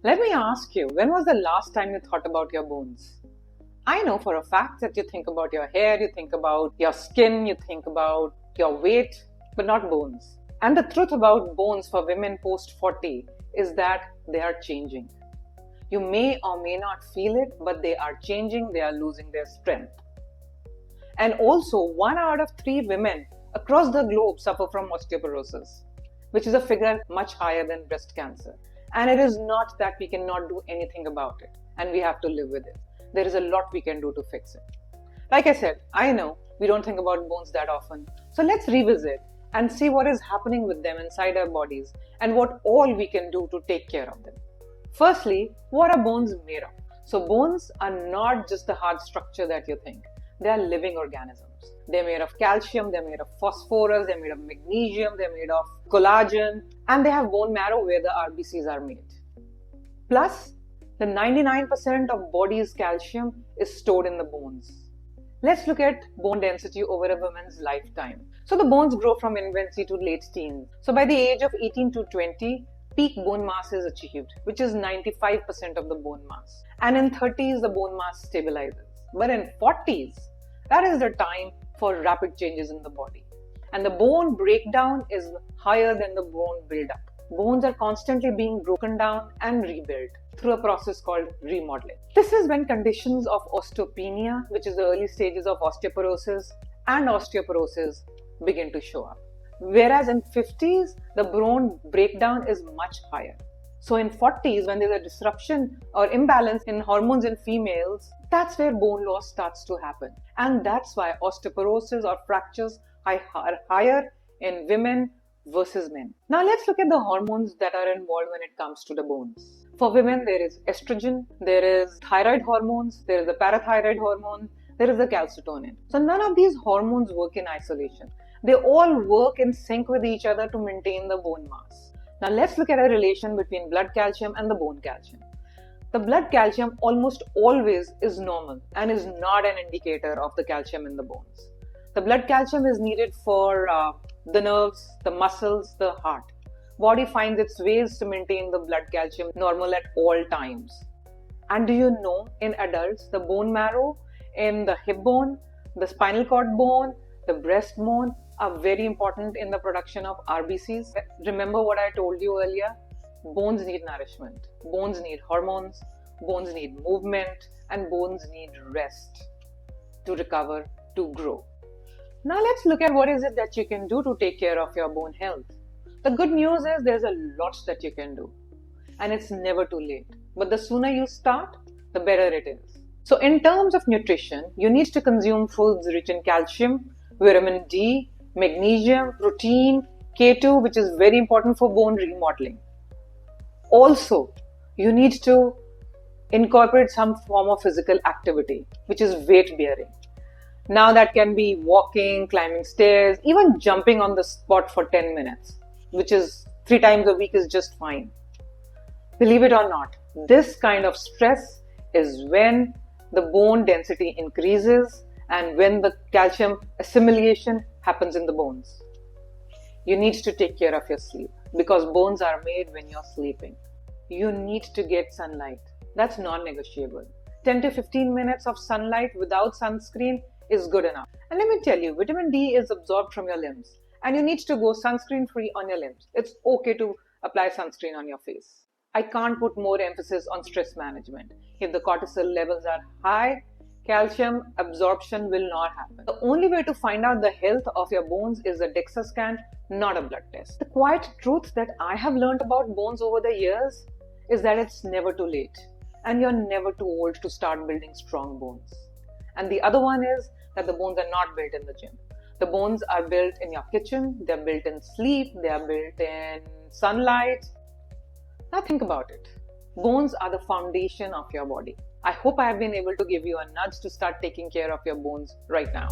Let me ask you, when was the last time you thought about your bones? I know for a fact that you think about your hair, you think about your skin, you think about your weight, but not bones. And the truth about bones for women post 40 is that they are changing. You may or may not feel it, but they are changing, they are losing their strength. And also, 1 out of 3 women across the globe suffer from osteoporosis, which is a figure much higher than breast cancer. And it is not that we cannot do anything about it and we have to live with it. There is a lot we can do to fix it. Like I said, I know we don't think about bones that often. So let's revisit and see what is happening with them inside our bodies and what all we can do to take care of them. Firstly, what are bones made of? So bones are not just the hard structure that you think. They are living organisms. They're made of calcium, they're made of phosphorus, they're made of magnesium, they're made of collagen, and they have bone marrow where the RBCs are made. Plus, the 99% of body's calcium is stored in the bones. Let's look at bone density over a woman's lifetime. So the bones grow from infancy to late teens. So by the age of 18 to 20, peak bone mass is achieved, which is 95% of the bone mass. And in 30s, the bone mass stabilizes. But in 40s, that is the time for rapid changes in the body. And the bone breakdown is higher than the bone buildup. Bones are constantly being broken down and rebuilt through a process called remodeling. This is when conditions of osteopenia, which is the early stages of osteoporosis, and osteoporosis begin to show up. Whereas in 50s, the bone breakdown is much higher. So in 40s, when there's a disruption or imbalance in hormones in females, that's where bone loss starts to happen. And that's why osteoporosis or fractures are higher in women versus men. Now let's look at the hormones that are involved when it comes to the bones. For women, there is estrogen, there is thyroid hormones, there is the parathyroid hormone, there is the calcitonin. So none of these hormones work in isolation. They all work in sync with each other to maintain the bone mass. Now let's look at a relation between blood calcium and the bone calcium. The blood calcium almost always is normal and is not an indicator of the calcium in the bones. The blood calcium is needed for the nerves, the muscles, the heart. Body finds its ways to maintain the blood calcium normal at all times. And do you know, in adults, the bone marrow in the hip bone, the spinal cord bone, the breast bone are very important in the production of RBCs. Remember what I told you earlier? Bones need nourishment, bones need hormones, bones need movement, and bones need rest to recover, to grow. Now let's look at what is it that you can do to take care of your bone health. The good news is there's a lot that you can do, and it's never too late. But the sooner you start, the better it is. So in terms of nutrition, you need to consume foods rich in calcium, vitamin D, magnesium, protein, K2, which is very important for bone remodeling. Also, you need to incorporate some form of physical activity, which is weight bearing. Now that can be walking, climbing stairs, even jumping on the spot for 10 minutes, which is 3 times a week is just fine. Believe it or not, this kind of stress is when the bone density increases and when the calcium assimilation happens in the bones. You need to take care of your sleep because bones are made when you're sleeping. You need to get sunlight. That's non-negotiable. 10 to 15 minutes of sunlight without sunscreen is good enough. And let me tell you, vitamin D is absorbed from your limbs and you need to go sunscreen free on your limbs. It's okay to apply sunscreen on your face. I can't put more emphasis on stress management. If the cortisol levels are high, calcium absorption will not happen. The only way to find out the health of your bones is a DEXA scan, not a blood test. The quiet truth that I have learned about bones over the years is that it's never too late and you're never too old to start building strong bones. And the other one is that the bones are not built in the gym. The bones are built in your kitchen, they're built in sleep, they are built in sunlight. Now think about it. Bones are the foundation of your body. I hope I have been able to give you a nudge to start taking care of your bones right now.